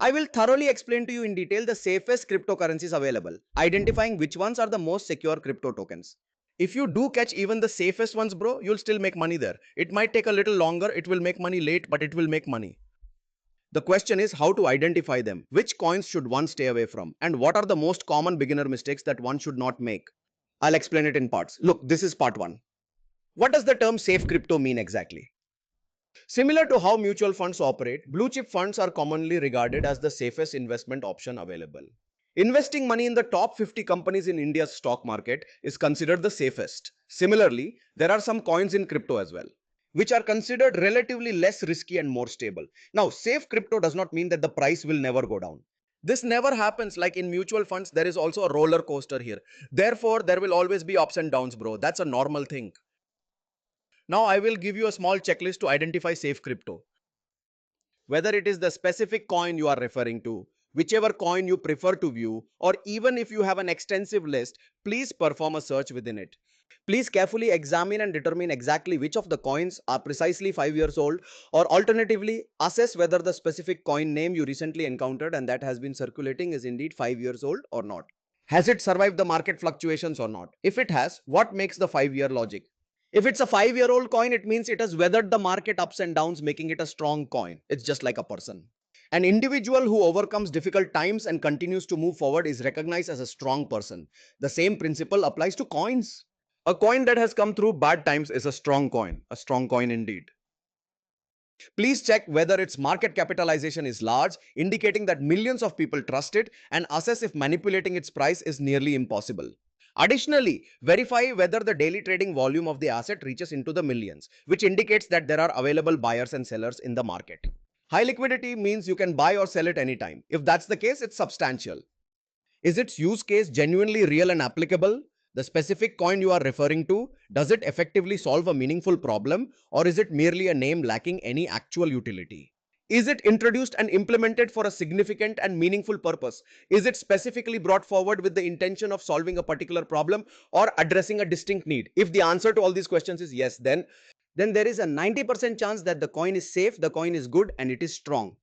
I will thoroughly explain to you in detail the safest cryptocurrencies available, identifying which ones are the most secure crypto tokens. If you do catch even the safest ones, bro, you'll still make money there. It might take a little longer, it will make money late, but it will make money. The question is how to identify them, which coins should one stay away from, and what are the most common beginner mistakes that one should not make. I'll explain it in parts. Look, this is part 1. What does the term safe crypto mean exactly? Similar to how mutual funds operate, blue chip funds are commonly regarded as the safest investment option available. Investing money in the top 50 companies in India's stock market is considered the safest. Similarly, there are some coins in crypto as well, which are considered relatively less risky and more stable. Now, safe crypto does not mean that the price will never go down. This never happens. Like in mutual funds, there is also a roller coaster here. Therefore, there will always be ups and downs, bro. That's a normal thing. Now, I will give you a small checklist to identify safe crypto. Whether it is the specific coin you are referring to, whichever coin you prefer to view, or even if you have an extensive list, please perform a search within it. Please carefully examine and determine exactly which of the coins are precisely 5 years old, or alternatively, assess whether the specific coin name you recently encountered and that has been circulating is indeed 5 years old or not. Has it survived the market fluctuations or not? If it has, what makes the 5-year logic? If it's a 5-year-old coin, it means it has weathered the market ups and downs, making it a strong coin. It's just like a person. An individual who overcomes difficult times and continues to move forward is recognized as a strong person. The same principle applies to coins. A coin that has come through bad times is a strong coin indeed. Please check whether its market capitalization is large, indicating that millions of people trust it, and assess if manipulating its price is nearly impossible. Additionally, verify whether the daily trading volume of the asset reaches into the millions, which indicates that there are available buyers and sellers in the market. High liquidity means you can buy or sell it anytime. If that's the case, it's substantial. Is its use case genuinely real and applicable? The specific coin you are referring to, does it effectively solve a meaningful problem, or is it merely a name lacking any actual utility? Is it introduced and implemented for a significant and meaningful purpose? Is it specifically brought forward with the intention of solving a particular problem or addressing a distinct need? If the answer to all these questions is yes, then there is a 90% chance that the coin is safe, the coin is good, and it is strong.